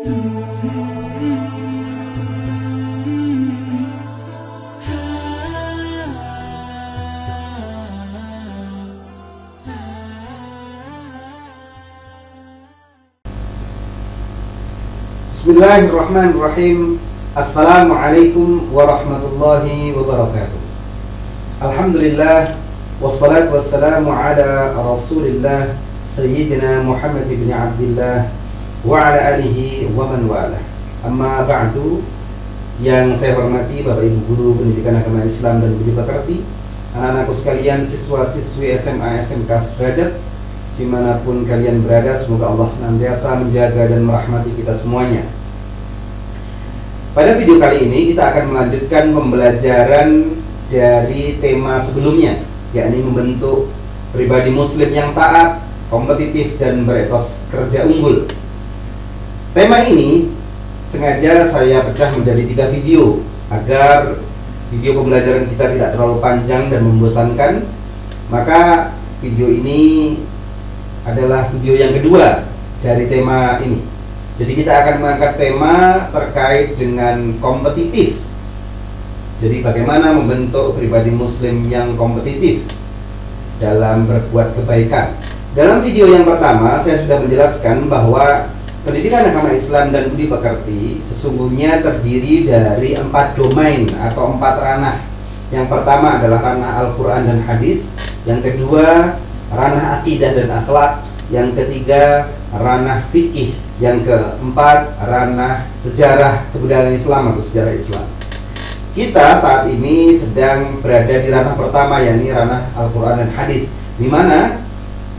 Bismillahirrahmanirrahim. Assalamualaikum warahmatullahi wabarakatuh. Alhamdulillah, wassalatu wassalamu ala rasulillah Sayyidina Muhammad ibn Abdillah wa ala alihi wa man wala. Amma ba'du. Yang saya hormati Bapak Ibu Guru Pendidikan Agama Islam dan Budi Pekerti, anak-anakku sekalian, siswa-siswi SMA SMK Sederajat, dimanapun kalian berada, semoga Allah senantiasa menjaga dan merahmati kita semuanya. Pada video kali ini kita akan melanjutkan pembelajaran dari tema sebelumnya, yakni membentuk pribadi muslim yang taat, kompetitif, dan beretos kerja unggul. Tema ini sengaja saya pecah menjadi 3 video agar video pembelajaran kita tidak terlalu panjang dan membosankan. Maka video ini adalah video yang kedua dari tema ini. Jadi kita akan mengangkat tema terkait dengan kompetitif. Jadi bagaimana membentuk pribadi muslim yang kompetitif dalam berbuat kebaikan. Dalam video yang pertama saya sudah menjelaskan bahwa pendidikan agama Islam dan budi pekerti sesungguhnya terdiri dari 4 domain atau 4 ranah. Yang pertama adalah ranah Al-Quran dan hadis. Yang kedua ranah akidah dan akhlak. Yang ketiga ranah fikih. Yang keempat ranah sejarah kebudayaan Islam atau sejarah Islam. Kita saat ini sedang berada di ranah pertama, yakni ranah Al-Quran dan hadis, di mana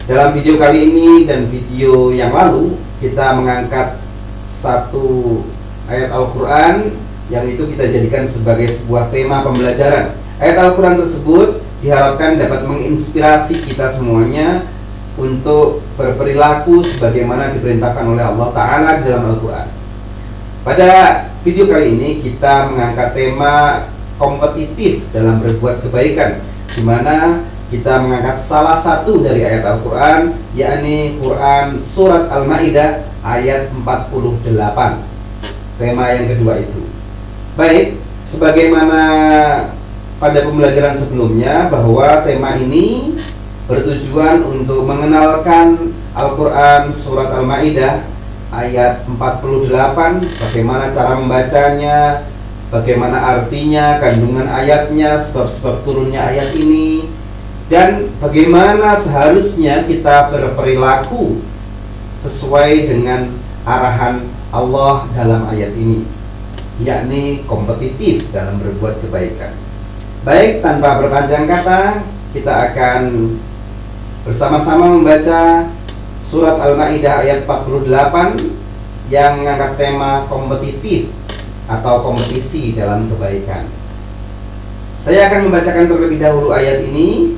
dalam video kali ini dan video yang lalu kita mengangkat satu ayat Al-Quran yang itu kita jadikan sebagai sebuah tema pembelajaran. Ayat Al-Quran tersebut diharapkan dapat menginspirasi kita semuanya untuk berperilaku sebagaimana diperintahkan oleh Allah Ta'ala di dalam Al-Quran. Pada video kali ini kita mengangkat tema kompetitif dalam berbuat kebaikan, di mana kita mengangkat salah satu dari ayat Al-Quran, yakni Quran Surat Al-Ma'idah ayat 48. Tema yang kedua itu. Baik, sebagaimana pada pembelajaran sebelumnya bahwa tema ini bertujuan untuk mengenalkan Al-Quran Surat Al-Ma'idah ayat 48, bagaimana cara membacanya, bagaimana artinya, kandungan ayatnya, sebab-sebab turunnya ayat ini, dan bagaimana seharusnya kita berperilaku sesuai dengan arahan Allah dalam ayat ini, yakni kompetitif dalam berbuat kebaikan. Baik, tanpa berpanjang kata, kita akan bersama-sama membaca Surat Al-Ma'idah ayat 48 yang mengangkat tema kompetitif atau kompetisi dalam kebaikan. Saya akan membacakan terlebih dahulu ayat ini.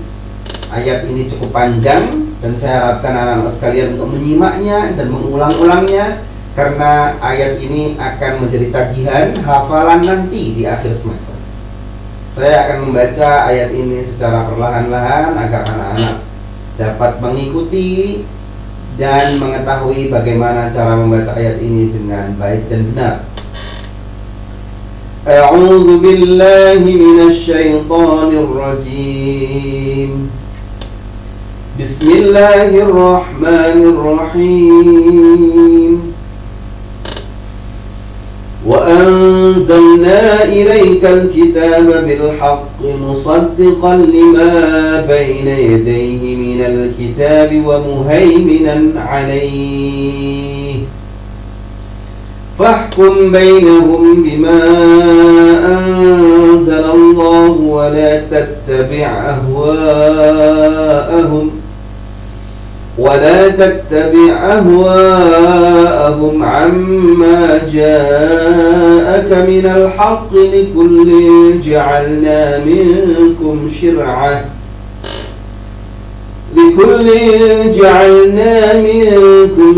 Ayat ini cukup panjang dan saya harapkan anak-anak sekalian untuk menyimaknya dan mengulang-ulangnya, karena ayat ini akan menjadi tagihan hafalan nanti di akhir semester. Saya akan membaca ayat ini secara perlahan-lahan agar anak-anak dapat mengikuti dan mengetahui bagaimana cara membaca ayat ini dengan baik dan benar. A'udzu billahi minasy syaithanir rajim. Bismillahirrahmanirrahim. وأنزلنا إليك الكتاب بالحق مصدقا لما بين يديه من الكتاب ومهيمنا عليه فاحكم بينهم بما أنزل الله ولا تتبع أهواءهم عما جاءك من الحق لكل جعلنا منكم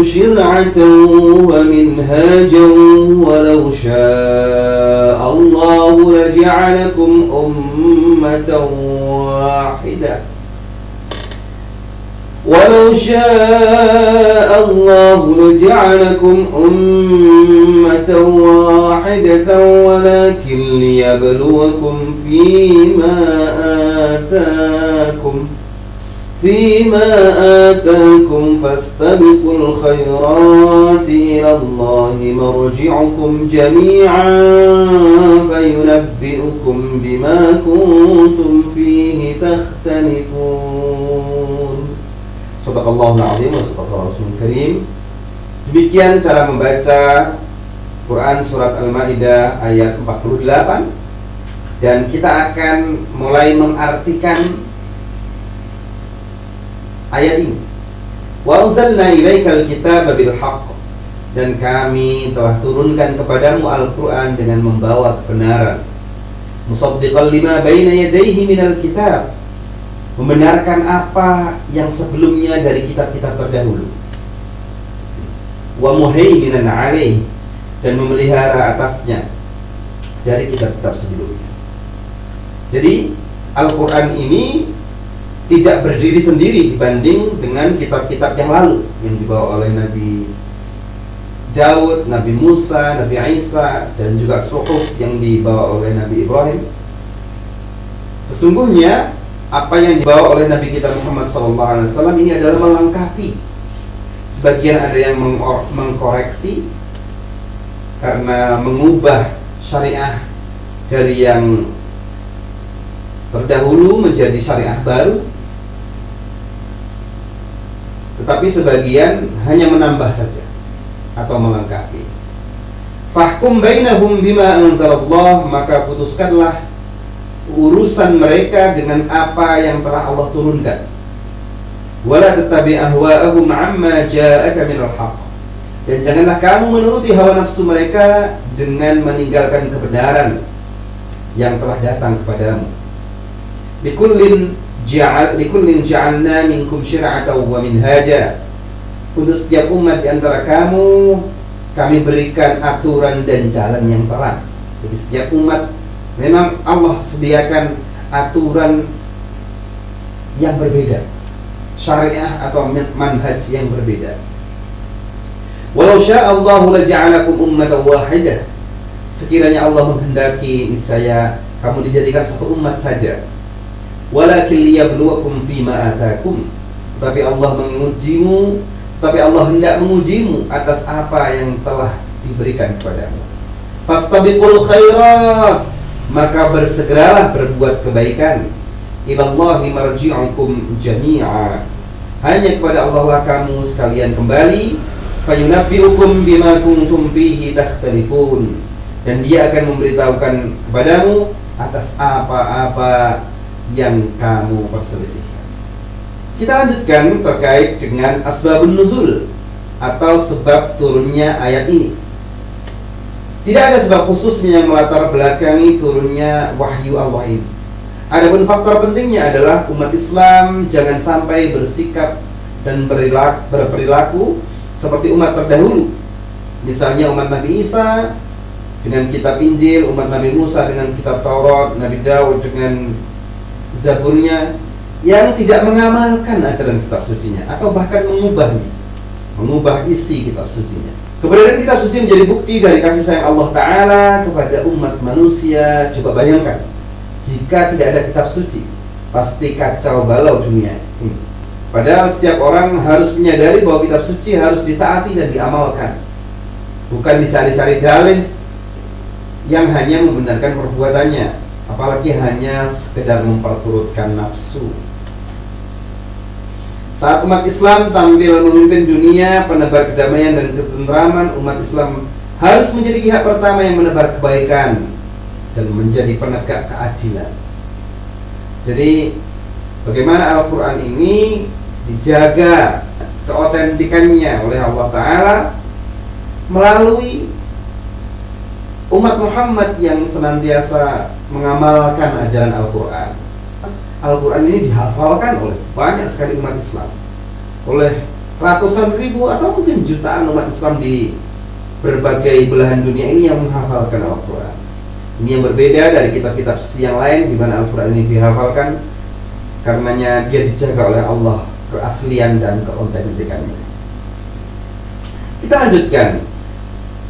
شرعة ومنهاجا ولو شاء الله لجعلكم أمة واحدة Walau syaa Allah laja'alakum ummatan wahidatan walakin liyabluwakum فيما آتاكم فاستبقوا الخيرات إلى الله مرجعكم جميعا فينبئكم بما كنتم فيه تختلفون. Sadaqallahul Azim wa sadaqallahu Rasulul Karim. Demikian cara membaca Quran surat Al-Maidah ayat 48, dan kita akan mulai mengartikan ayat ini. Wa anzalna ilaikal kitaba bil haqq, dan kami telah turunkan kepadamu Al-Qur'an dengan membawa kebenaran. Musaddiqan lima baina yadayhi minal kitab, membenarkan apa yang sebelumnya dari kitab-kitab terdahulu. Wa muhaiminan alaih, dan memelihara atasnya dari kitab-kitab sebelumnya. Jadi Al-Qur'an ini tidak berdiri sendiri dibanding dengan kitab-kitab yang lalu yang dibawa oleh Nabi Daud, Nabi Musa, Nabi Isa, dan juga suhuf yang dibawa oleh Nabi Ibrahim. Sesungguhnya apa yang dibawa oleh Nabi kita Muhammad SAW ini adalah melengkapi. Sebagian ada yang mengkoreksi karena mengubah syariah dari yang terdahulu menjadi syariah baru, tetapi sebagian hanya menambah saja atau melengkapi. Fahkum bainahum bima anzalallah, maka putuskanlah urusan mereka dengan apa yang telah Allah turunkan. Wala tattabi' ahwa'ahum 'amma ja'aka minal haqq, dan janganlah kamu menuruti hawa nafsu mereka dengan meninggalkan kebenaran yang telah datang kepadamu. Likullin ja'alna minkum syir'atan wa minhaja, untuk setiap umat di antara kamu kami berikan aturan dan jalan yang terang. Jadi setiap umat memang Allah sediakan aturan yang berbeda, syariah atau manhaj yang berbeda. Walau sya'allahu laja'alakum ummatan wahidah, sekiranya Allah menghendaki niscaya kamu dijadikan satu umat saja. Walakin liyabluwakum fima atakum, tapi Allah hendak mengujimu atas apa yang telah diberikan kepadamu. Fastabiqul khairat, maka bersegeralah berbuat kebaikan. Ilallahi marji'ukum jami'a, hanya kepada Allah lah kamu sekalian kembali. Fayunabbi'ukum bima kuntum fihi takhtalifun, dan Dia akan memberitahukan kepadamu atas apa-apa yang kamu perselisihkan. Kita lanjutkan terkait dengan asbabun nuzul atau sebab turunnya ayat ini. Tidak ada sebab khususnya yang melatar belakangi turunnya wahyu Allah ini. Adapun faktor pentingnya adalah umat Islam jangan sampai bersikap dan berperilaku seperti umat terdahulu. Misalnya umat Nabi Isa dengan kitab Injil, umat Nabi Musa dengan kitab Taurat, Nabi Daud dengan Zaburnya, yang tidak mengamalkan ajaran kitab sucinya atau bahkan mengubah isi kitab sucinya. Keberadaan kitab suci menjadi bukti dari kasih sayang Allah Ta'ala kepada umat manusia. Coba bayangkan, jika tidak ada kitab suci, pasti kacau balau dunia ini. Padahal setiap orang harus menyadari bahwa kitab suci harus ditaati dan diamalkan, bukan dicari-cari dalih yang hanya membenarkan perbuatannya, apalagi hanya sekedar memperturutkan nafsu. Saat umat Islam tampil memimpin dunia, penebar kedamaian dan ketentraman, umat Islam harus menjadi pihak pertama yang menebar kebaikan dan menjadi penegak keadilan. Jadi bagaimana Al-Quran ini dijaga keotentikannya oleh Allah Ta'ala melalui umat Muhammad yang senantiasa mengamalkan ajaran Al-Quran. Al-Quran ini dihafalkan oleh banyak sekali umat Islam, oleh ratusan ribu atau mungkin jutaan umat Islam di berbagai belahan dunia ini yang menghafalkan Al-Quran. Ini yang berbeda dari kitab-kitab suci yang lain, di mana Al-Quran ini dihafalkan karenanya dia dijaga oleh Allah keaslian dan keautentikannya. Kita lanjutkan.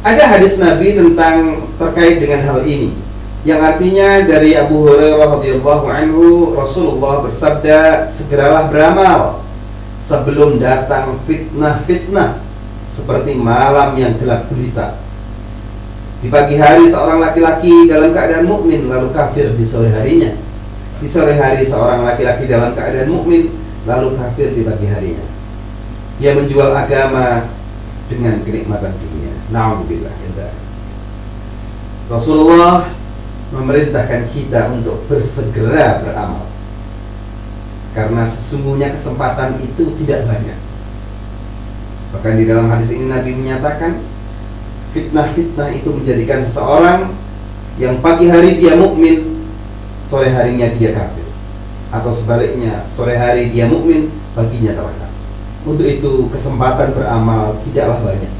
Ada hadis Nabi tentang terkait dengan hal ini, yang artinya dari Abu Hurairah radhiyallahu anhu, Rasulullah bersabda, segeralah beramal sebelum datang fitnah-fitnah seperti malam yang gelap gulita. Di pagi hari seorang laki-laki dalam keadaan mukmin lalu kafir di sore harinya. Di sore hari seorang laki-laki dalam keadaan mukmin lalu kafir di pagi harinya. Dia menjual agama dengan kenikmatan dunia. Na'udzubillah. Rasulullah memerintahkan kita untuk bersegera beramal, karena sesungguhnya kesempatan itu tidak banyak. Bahkan di dalam hadis ini Nabi menyatakan, fitnah-fitnah itu menjadikan seseorang yang pagi hari dia mukmin, sore harinya dia kafir, atau sebaliknya, sore hari dia mukmin, paginya terlaknat. Untuk itu kesempatan beramal tidaklah banyak,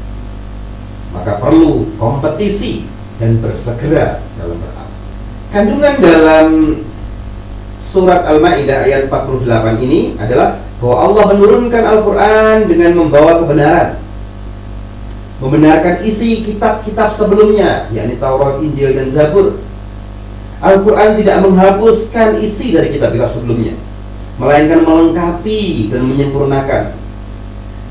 maka perlu kompetisi dan bersegera dalam beramal. Kandungan dalam surat Al-Maidah ayat 48 ini adalah bahwa Allah menurunkan Al-Quran dengan membawa kebenaran, membenarkan isi kitab-kitab sebelumnya, yakni Taurat, Injil, dan Zabur. Al-Quran tidak menghapuskan isi dari kitab-kitab sebelumnya, melainkan melengkapi dan menyempurnakan.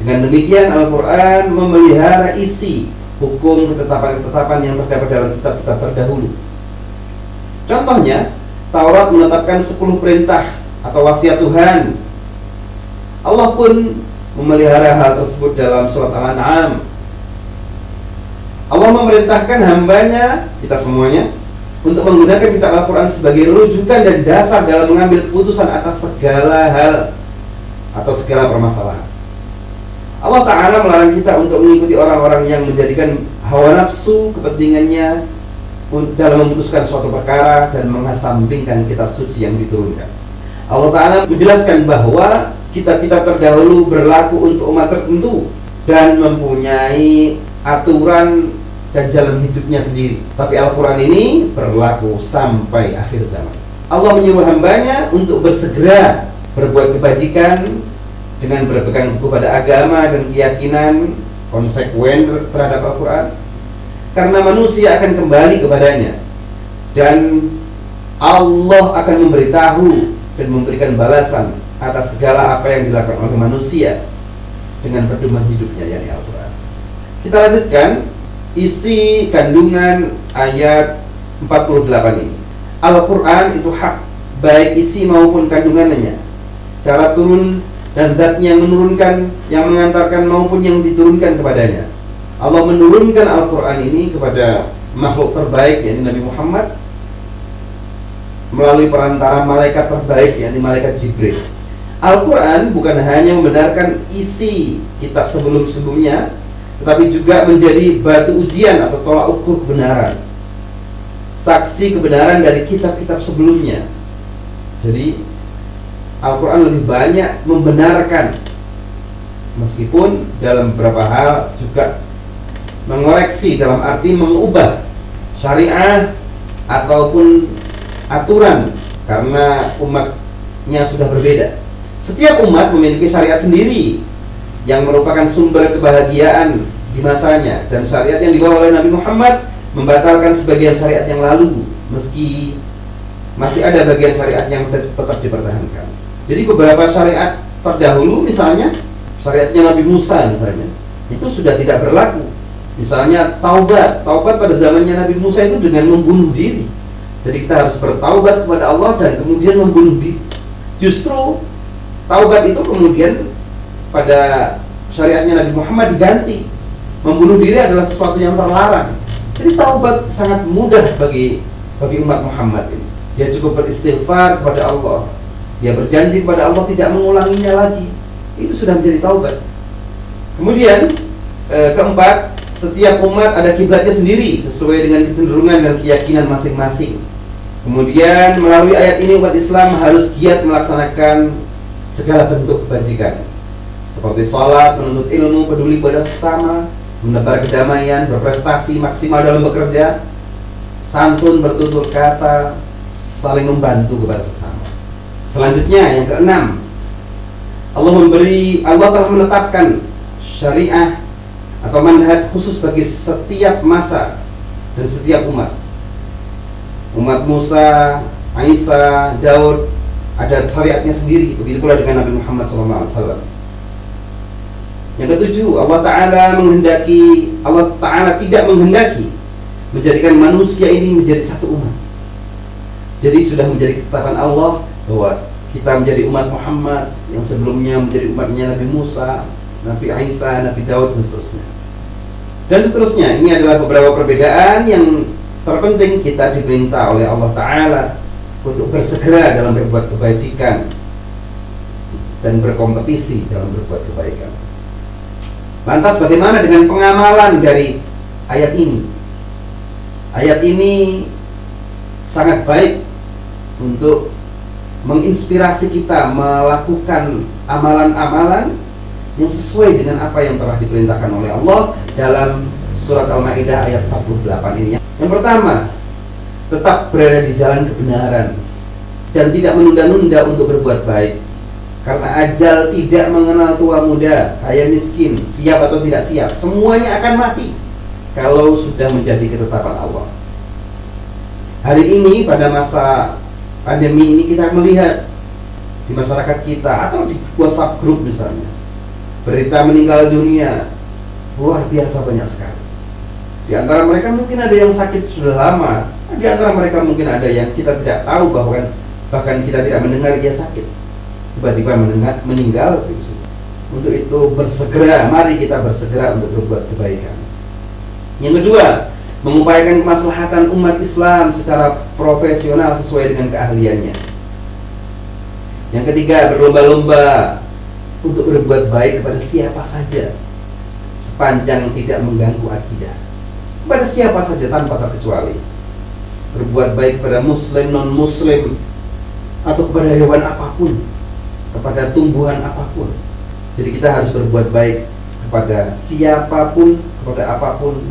Dengan demikian Al-Quran memelihara isi hukum ketetapan-ketetapan yang terdapat dalam kitab-kitab terdahulu. Contohnya, Taurat menetapkan 10 perintah atau wasiat Tuhan. Allah pun memelihara hal tersebut dalam surat Al-An'am. Allah memerintahkan hambanya, kita semuanya, untuk menggunakan kitab Al-Quran sebagai rujukan dan dasar dalam mengambil keputusan atas segala hal atau segala permasalahan. Allah Ta'ala melarang kita untuk mengikuti orang-orang yang menjadikan hawa nafsu kepentingannya dalam memutuskan suatu perkara dan mengesampingkan kitab suci yang diturunkan. Allah Ta'ala menjelaskan bahwa kitab-kitab terdahulu berlaku untuk umat tertentu dan mempunyai aturan dan jalan hidupnya sendiri. Tapi Al-Quran ini berlaku sampai akhir zaman. Allah menyuruh hambanya untuk bersegera berbuat kebajikan dengan berpegang teguh pada agama dan keyakinan konsekuen terhadap Al-Quran, karena manusia akan kembali kepadanya dan Allah akan memberitahu dan memberikan balasan atas segala apa yang dilakukan oleh manusia dengan pedoman hidupnya, yakni Al-Quran. Kita lanjutkan isi kandungan ayat 48 ini. Al-Quran itu hak, baik isi maupun kandungannya, cara turun dan zatnya yang menurunkan, yang mengantarkan maupun yang diturunkan kepadanya. Allah menurunkan Al-Quran ini kepada makhluk terbaik, yakni Nabi Muhammad, melalui perantara malaikat terbaik, yakni malaikat Jibril. Al-Quran bukan hanya membenarkan isi kitab sebelum-sebelumnya, tetapi juga menjadi batu ujian atau tolak ukur kebenaran, saksi kebenaran dari kitab-kitab sebelumnya. Jadi Al-Quran lebih banyak membenarkan, meskipun dalam beberapa hal juga mengoreksi, dalam arti mengubah syariah ataupun aturan karena umatnya sudah berbeda. Setiap umat memiliki syariat sendiri yang merupakan sumber kebahagiaan di masanya, dan syariat yang dibawa oleh Nabi Muhammad membatalkan sebagian syariat yang lalu, meski masih ada bagian syariat yang tetap dipertahankan. Jadi beberapa syariat terdahulu, misalnya syariatnya Nabi Musa misalnya, itu sudah tidak berlaku. Misalnya taubat pada zamannya Nabi Musa itu dengan membunuh diri. Jadi kita harus bertaubat kepada Allah dan kemudian membunuh diri. Justru taubat itu kemudian pada syariatnya Nabi Muhammad diganti. Membunuh diri adalah sesuatu yang terlarang. Jadi taubat sangat mudah bagi umat Muhammad ini. Dia cukup beristighfar kepada Allah, dia berjanji kepada Allah tidak mengulanginya lagi. Itu sudah menjadi taubat. Kemudian keempat, setiap umat ada kiblatnya sendiri sesuai dengan kecenderungan dan keyakinan masing-masing. Kemudian melalui ayat ini umat Islam harus giat melaksanakan segala bentuk kebajikan, seperti sholat, menuntut ilmu, peduli pada sesama, menebar kedamaian, berprestasi maksimal dalam bekerja, santun, bertutur kata, saling membantu kepada sesama. Selanjutnya yang keenam, Allah telah menetapkan syariah atau manhaj khusus bagi setiap masa dan setiap umat. Umat Musa, Isa, Daud ada syariatnya sendiri. Begitu pula dengan Nabi Muhammad SAW. Yang ketujuh, Allah Ta'ala tidak menghendaki menjadikan manusia ini menjadi satu umat. Jadi sudah menjadi ketetapan Allah bahwa kita menjadi umat Muhammad, yang sebelumnya menjadi umatnya Nabi Musa, Nabi Isa, Nabi Daud, dan seterusnya. Dan seterusnya, ini adalah beberapa perbedaan yang terpenting. Kita diperintah oleh Allah Ta'ala untuk bersegera dalam berbuat kebajikan dan berkompetisi dalam berbuat kebaikan. Lantas bagaimana dengan pengamalan dari ayat ini? Ayat ini sangat baik untuk menginspirasi kita melakukan amalan-amalan yang sesuai dengan apa yang telah diperintahkan oleh Allah dalam surat Al-Maidah ayat 48 ini. Yang pertama, tetap berada di jalan kebenaran dan tidak menunda-nunda untuk berbuat baik, karena ajal tidak mengenal tua muda, kaya miskin, siap atau tidak siap, semuanya akan mati kalau sudah menjadi ketetapan Allah. Hari ini pada masa pandemi ini kita melihat di masyarakat kita atau di WhatsApp grup misalnya, berita meninggal dunia luar biasa banyak sekali. Di antara mereka mungkin ada yang sakit sudah lama, di antara mereka mungkin ada yang kita tidak tahu, bahkan kita tidak mendengar dia sakit, tiba-tiba meninggal. Untuk itu mari kita bersegera untuk berbuat kebaikan. Yang kedua, mengupayakan kemaslahatan umat Islam secara profesional sesuai dengan keahliannya. Yang ketiga, berlomba-lomba untuk berbuat baik kepada siapa saja sepanjang tidak mengganggu akidah. Kepada siapa saja tanpa terkecuali. Berbuat baik kepada muslim, non-muslim, atau kepada hewan apapun, kepada tumbuhan apapun. Jadi kita harus berbuat baik kepada siapapun, kepada apapun,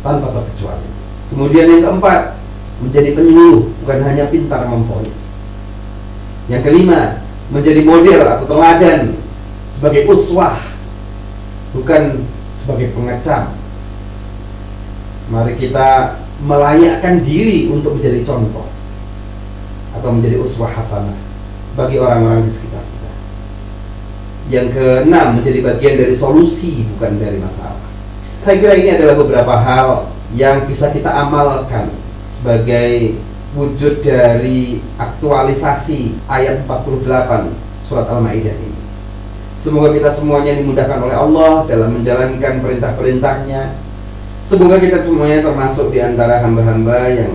tanpa terkecuali. Kemudian yang keempat, menjadi penyuluh, bukan hanya pintar memvonis. Yang kelima, menjadi model atau teladan sebagai uswah, bukan sebagai pengecam. Mari kita melayakkan diri untuk menjadi contoh atau menjadi uswah hasanah bagi orang-orang di sekitar kita. Yang keenam, menjadi bagian dari solusi, bukan dari masalah. Saya kira ini adalah beberapa hal yang bisa kita amalkan sebagai wujud dari aktualisasi ayat 48 surat Al-Maidah ini. Semoga kita semuanya dimudahkan oleh Allah dalam menjalankan perintah-perintahnya. Semoga kita semuanya termasuk di antara hamba-hamba yang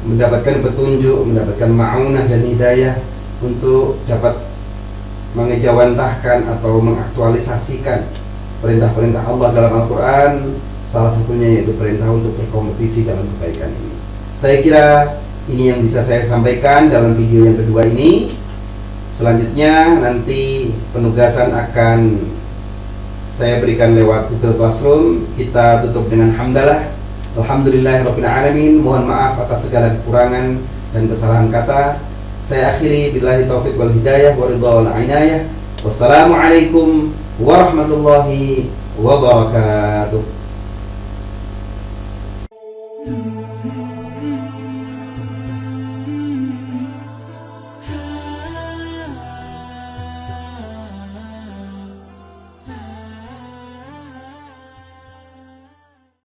mendapatkan petunjuk, mendapatkan ma'unah dan hidayah untuk dapat mengejawantahkan atau mengaktualisasikan perintah-perintah Allah dalam Al-Quran. Salah satunya yaitu perintah untuk berkompetisi dalam kebaikan ini. Saya kira ini yang bisa saya sampaikan dalam video yang kedua ini. Selanjutnya nanti penugasan akan saya berikan lewat Google Classroom. Kita tutup dengan hamdalah. Alhamdulillahirabbil alamin. Mohon maaf atas segala kekurangan dan kesalahan kata. Saya akhiri billahi taufiq wal hidayah wa ridha wal inayah. Wassalamualaikum warahmatullahi wabarakatuh.